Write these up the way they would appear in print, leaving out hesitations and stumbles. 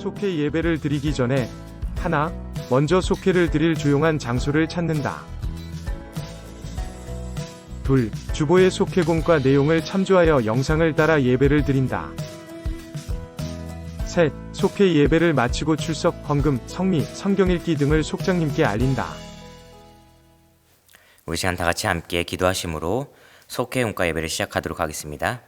속회 예배를 드리기 전에 하나, 먼저 속회를 드릴 조용한 장소를 찾는다. 둘, 주보의 속회공과 내용을 참조하여 영상을 따라 예배를 드린다. 셋, 속회 예배를 마치고 출석, 헌금, 성미, 성경 읽기 등을 속장님께 알린다. 우리 시간 다 같이 함께 기도하심으로 속회공과 예배를 시작하도록 하겠습니다.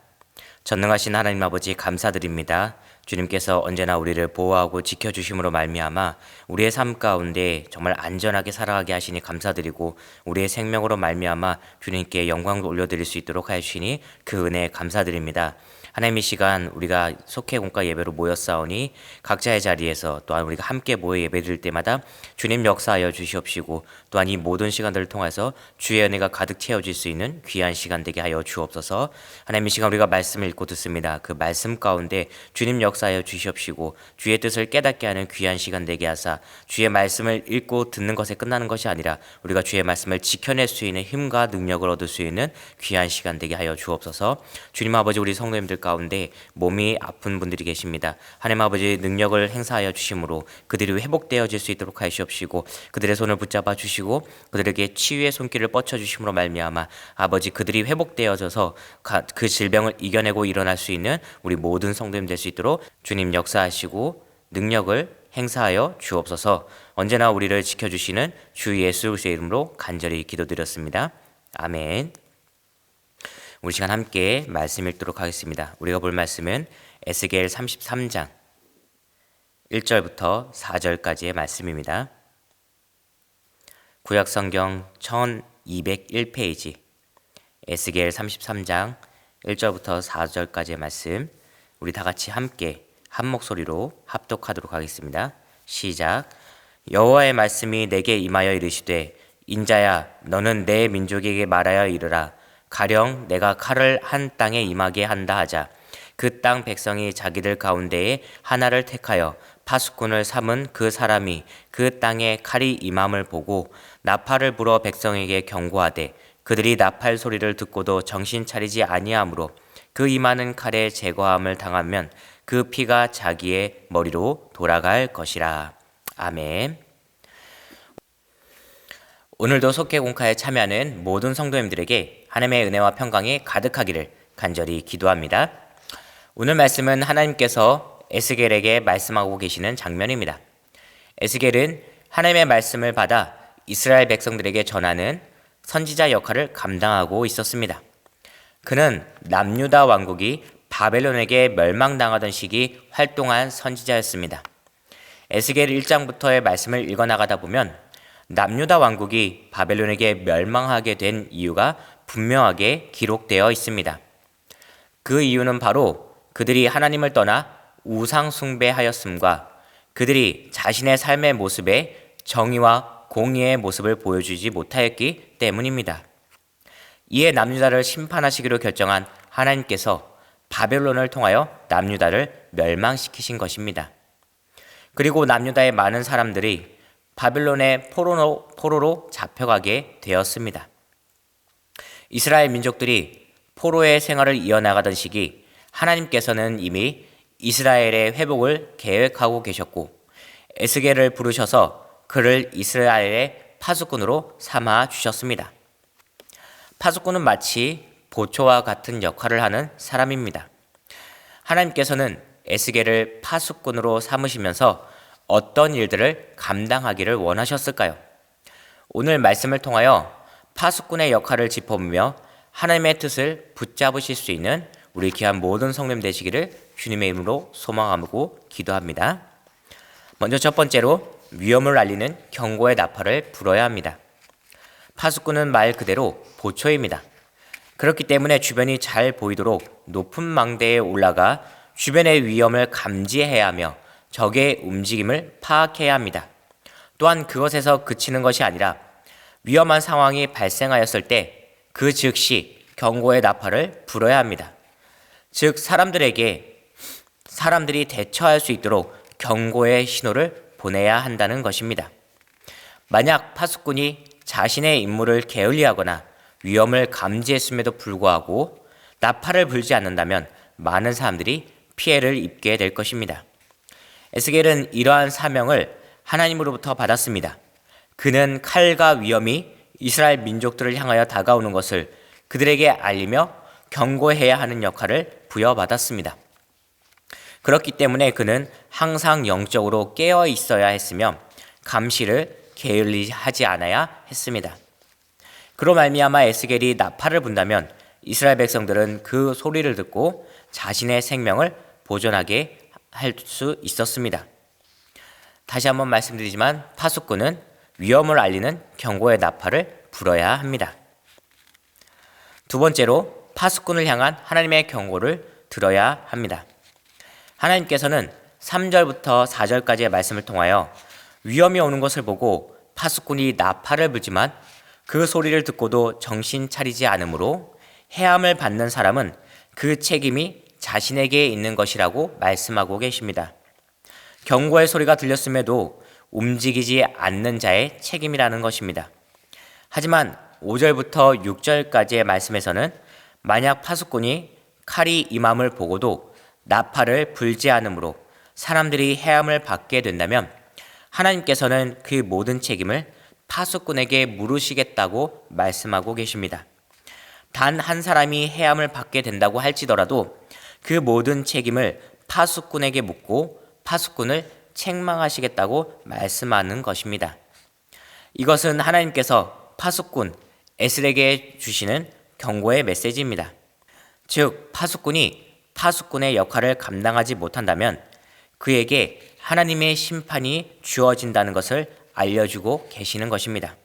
전능하신 하나님 아버지 감사드립니다. 주님께서 언제나 우리를 보호하고 지켜주심으로 말미암아 우리의 삶 가운데 정말 안전하게 살아가게 하시니 감사드리고 우리의 생명으로 말미암아 주님께 영광을 올려드릴 수 있도록 하시니 그 은혜에 감사드립니다. 하나님 이 시간 우리가 속회공과 예배로 모였사오니 각자의 자리에서 또한 우리가 함께 모여 예배드릴 때마다 주님 역사하여 주시옵시고 또한 이 모든 시간들을 통해서 주의 은혜가 가득 채워질 수 있는 귀한 시간 되게 하여 주옵소서. 하나님 이 시간 우리가 말씀을 읽고 듣습니다. 그 말씀 가운데 주님 역사하여 주시옵시고 주의 뜻을 깨닫게 하는 귀한 시간 되게 하사 주의 말씀을 읽고 듣는 것에 끝나는 것이 아니라 우리가 주의 말씀을 지켜낼 수 있는 힘과 능력을 얻을 수 있는 귀한 시간 되게 하여 주옵소서. 주님 아버지 우리 성도님들 가운데 몸이 아픈 분들이 계십니다. 하나님 아버지 능력을 행사하여 주심으로 그들이 회복되어질 수 있도록 하시옵시고 그들의 손을 붙잡아 주시고 그들에게 치유의 손길을 뻗쳐 주심으로 말미암아 아버지 그들이 회복되어져서 그 질병을 이겨내고 일어날 수 있는 우리 모든 성도님 될 수 있도록 주님 역사하시고 능력을 행사하여 주옵소서. 언제나 우리를 지켜주시는 주 예수 그리스도의 이름으로 간절히 기도드렸습니다. 아멘. 우리 시간 함께 말씀 읽도록 하겠습니다. 우리가 볼 말씀은 에스겔 33장 1절부터 4절까지의 말씀입니다. 구약성경 1201페이지 에스겔 33장 1절부터 4절까지의 말씀 우리 다 같이 함께 한 목소리로 합독하도록 하겠습니다. 시작. 여호와의 말씀이 내게 임하여 이르시되 인자야 너는 내 민족에게 말하여 이르라. 가령 내가 칼을 한 땅에 임하게 한다 하자. 그 땅 백성이 자기들 가운데에 하나를 택하여 파수꾼을 삼은 그 사람이 그 땅에 칼이 임함을 보고 나팔을 불어 백성에게 경고하되 그들이 나팔 소리를 듣고도 정신 차리지 아니하므로 그 임하는 칼에 제거함을 당하면 그 피가 자기의 머리로 돌아갈 것이라. 아멘. 오늘도 속회공카에 참여하는 모든 성도님들에게 하나님의 은혜와 평강이 가득하기를 간절히 기도합니다. 오늘 말씀은 하나님께서 에스겔에게 말씀하고 계시는 장면입니다. 에스겔은 하나님의 말씀을 받아 이스라엘 백성들에게 전하는 선지자 역할을 감당하고 있었습니다. 그는 남유다 왕국이 바벨론에게 멸망당하던 시기 활동한 선지자였습니다. 에스겔 1장부터의 말씀을 읽어나가다 보면 남유다 왕국이 바벨론에게 멸망하게 된 이유가 분명하게 기록되어 있습니다. 그 이유는 바로 그들이 하나님을 떠나 우상 숭배하였음과 그들이 자신의 삶의 모습에 정의와 공의의 모습을 보여주지 못하였기 때문입니다. 이에 남유다를 심판하시기로 결정한 하나님께서 바벨론을 통하여 남유다를 멸망시키신 것입니다. 그리고 남유다의 많은 사람들이 바벨론의 포로로 잡혀가게 되었습니다. 이스라엘 민족들이 포로의 생활을 이어나가던 시기 하나님께서는 이미 이스라엘의 회복을 계획하고 계셨고 에스겔을 부르셔서 그를 이스라엘의 파수꾼으로 삼아 주셨습니다. 파수꾼은 마치 보초와 같은 역할을 하는 사람입니다. 하나님께서는 에스겔을 파수꾼으로 삼으시면서 어떤 일들을 감당하기를 원하셨을까요? 오늘 말씀을 통하여 파수꾼의 역할을 짚어보며 하나님의 뜻을 붙잡으실 수 있는 우리 귀한 모든 성도님 되시기를 주님의 이름으로 소망하고 기도합니다. 먼저 첫 번째로 위험을 알리는 경고의 나팔을 불어야 합니다. 파수꾼은 말 그대로 보초입니다. 그렇기 때문에 주변이 잘 보이도록 높은 망대에 올라가 주변의 위험을 감지해야 하며 적의 움직임을 파악해야 합니다. 또한 그것에서 그치는 것이 아니라 위험한 상황이 발생하였을 때 그 즉시 경고의 나팔을 불어야 합니다. 즉 사람들이 대처할 수 있도록 경고의 신호를 보내야 한다는 것입니다. 만약 파수꾼이 자신의 임무를 게을리하거나 위험을 감지했음에도 불구하고 나팔을 불지 않는다면 많은 사람들이 피해를 입게 될 것입니다. 에스겔은 이러한 사명을 하나님으로부터 받았습니다. 그는 칼과 위험이 이스라엘 민족들을 향하여 다가오는 것을 그들에게 알리며 경고해야 하는 역할을 부여받았습니다. 그렇기 때문에 그는 항상 영적으로 깨어 있어야 했으며 감시를 게을리하지 않아야 했습니다. 그로 말미암아 에스겔이 나팔을 분다면 이스라엘 백성들은 그 소리를 듣고 자신의 생명을 보존하게 할 수 있었습니다. 다시 한번 말씀드리지만 파수꾼은 위험을 알리는 경고의 나팔을 불어야 합니다. 두 번째로 파수꾼을 향한 하나님의 경고를 들어야 합니다. 하나님께서는 3절부터 4절까지의 말씀을 통하여 위험이 오는 것을 보고 파수꾼이 나팔을 불지만 그 소리를 듣고도 정신 차리지 않으므로 해함을 받는 사람은 그 책임이 자신에게 있는 것이라고 말씀하고 계십니다. 경고의 소리가 들렸음에도 움직이지 않는 자의 책임이라는 것입니다. 하지만 5절부터 6절까지의 말씀에서는 만약 파수꾼이 칼이 임함을 보고도 나팔을 불지 않으므로 사람들이 해함을 받게 된다면 하나님께서는 그 모든 책임을 파수꾼에게 물으시겠다고 말씀하고 계십니다. 단 한 사람이 해함을 받게 된다고 할지더라도 그 모든 책임을 파수꾼에게 묻고 파수꾼을 책망하시겠다고 말씀하는 것입니다. 이것은 하나님께서 파수꾼 에스겔에게 주시는 경고의 메시지입니다. 즉 파수꾼이 파수꾼의 역할을 감당하지 못한다면 그에게 하나님의 심판이 주어진다는 것을 알려주고 계시는 것입니다.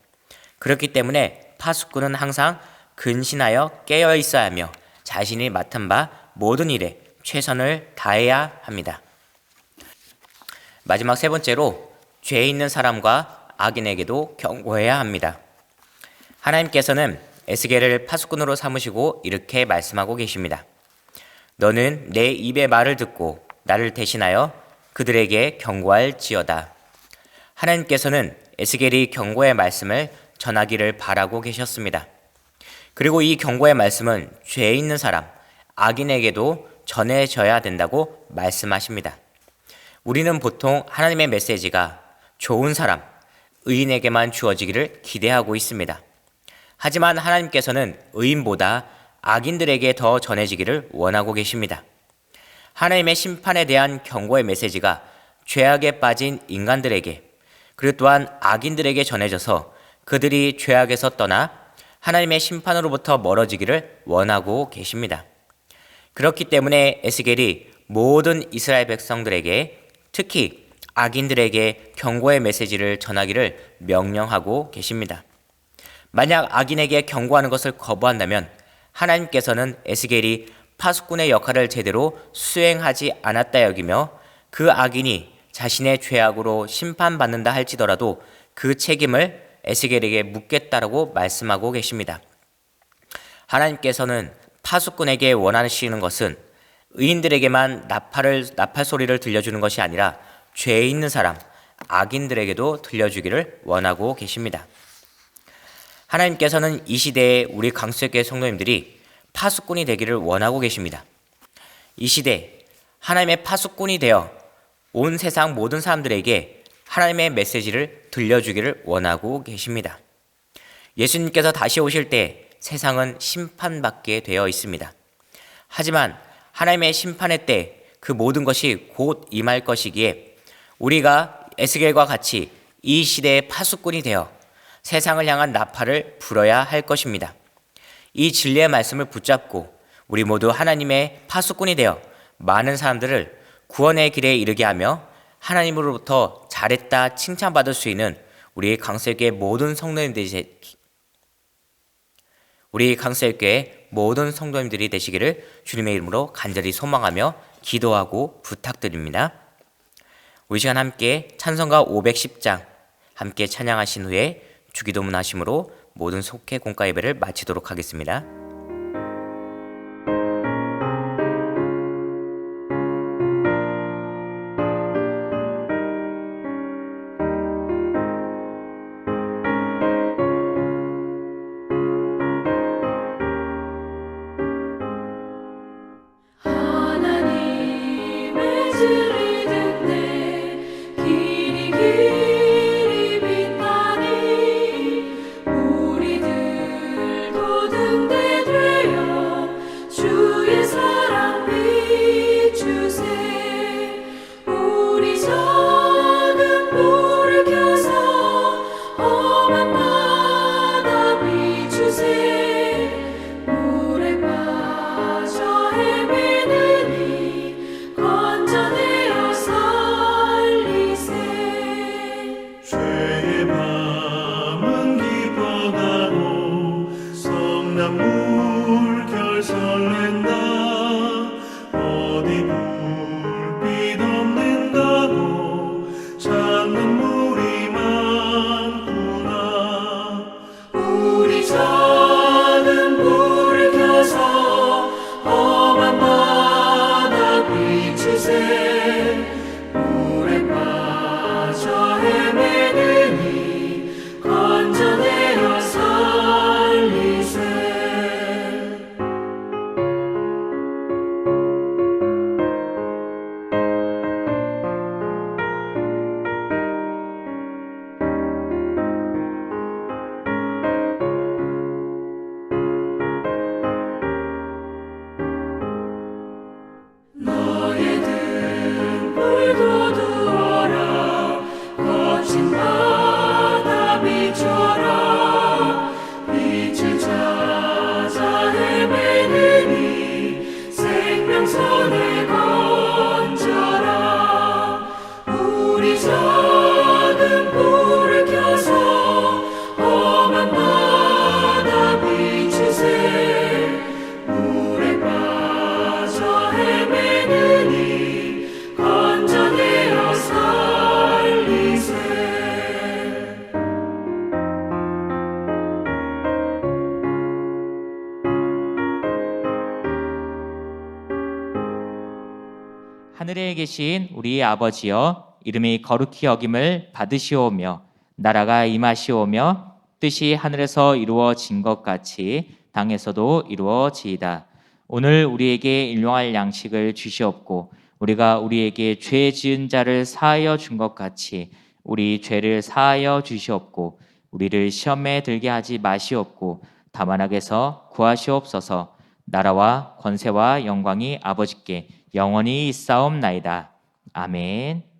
그렇기 때문에 파수꾼은 항상 근신하여 깨어 있어야 하며 자신이 맡은 바 모든 일에 최선을 다해야 합니다. 마지막 세 번째로 죄 있는 사람과 악인에게도 경고해야 합니다. 하나님께서는 에스겔을 파수꾼으로 삼으시고 이렇게 말씀하고 계십니다. 너는 내 입의 말을 듣고 나를 대신하여 그들에게 경고할지어다. 하나님께서는 에스겔이 경고의 말씀을 전하기를 바라고 계셨습니다. 그리고 이 경고의 말씀은 죄 있는 사람, 악인에게도 전해져야 된다고 말씀하십니다. 우리는 보통 하나님의 메시지가 좋은 사람, 의인에게만 주어지기를 기대하고 있습니다. 하지만 하나님께서는 의인보다 악인들에게 더 전해지기를 원하고 계십니다. 하나님의 심판에 대한 경고의 메시지가 죄악에 빠진 인간들에게 그리고 또한 악인들에게 전해져서 그들이 죄악에서 떠나 하나님의 심판으로부터 멀어지기를 원하고 계십니다. 그렇기 때문에 에스겔이 모든 이스라엘 백성들에게 특히 악인들에게 경고의 메시지를 전하기를 명령하고 계십니다. 만약 악인에게 경고하는 것을 거부한다면 하나님께서는 에스겔이 파수꾼의 역할을 제대로 수행하지 않았다 여기며 그 악인이 자신의 죄악으로 심판받는다 할지더라도 그 책임을 에스겔에게 묻겠다라고 말씀하고 계십니다. 하나님께서는 파수꾼에게 원하시는 것은 의인들에게만 나팔 소리를 들려주는 것이 아니라 죄 있는 사람, 악인들에게도 들려주기를 원하고 계십니다. 하나님께서는 이 시대에 우리 강수교회 성도님들이 파수꾼이 되기를 원하고 계십니다. 이 시대 하나님의 파수꾼이 되어 온 세상 모든 사람들에게 하나님의 메시지를 들려주기를 원하고 계십니다. 예수님께서 다시 오실 때 세상은 심판받게 되어 있습니다. 하지만 하나님의 심판의 때 그 모든 것이 곧 임할 것이기에 우리가 에스겔과 같이 이 시대의 파수꾼이 되어 세상을 향한 나팔을 불어야 할 것입니다. 이 진리의 말씀을 붙잡고 우리 모두 하나님의 파수꾼이 되어 많은 사람들을 구원의 길에 이르게 하며 하나님으로부터 잘했다 칭찬받을 수 있는 우리 강설교회 모든 성도님들이 되시기를 주님의 이름으로 간절히 소망하며 기도하고 부탁드립니다. 우리 시간 함께 찬송가 510장 함께 찬양하신 후에 주기도문 하심으로 모든 속회 공과 예배를 마치도록 하겠습니다. 하나님의 주를 듣네 설렌다. 어디 불빛 없는다고 찾는 물이 많구나. 우리 작은 불을 켜서 험한 바다 비추세. 물에 빠져 헤매느니 건져내어 살리세. 너의 등불도 두어라. 거친 바다 비춰라. 빛을 찾아 헤매느니 생명선을 건져라. 우리 작은 불을 켜서 험한 바다 비추세. 물에 빠져 헤매느니 건져내어 살리세. 하늘에 계신 우리 아버지여, 이름이 거룩히 여김을 받으시오며 나라가 임하시오며 뜻이 하늘에서 이루어진 것 같이 땅에서도 이루어지이다. 오늘 우리에게 일용할 양식을 주시옵고 우리가 우리에게 죄 지은 자를 사하여 준 것 같이 우리 죄를 사하여 주시옵고 우리를 시험에 들게 하지 마시옵고 다만 악에서 구하시옵소서. 나라와 권세와 영광이 아버지께 영원히 있사옵나이다. 아멘.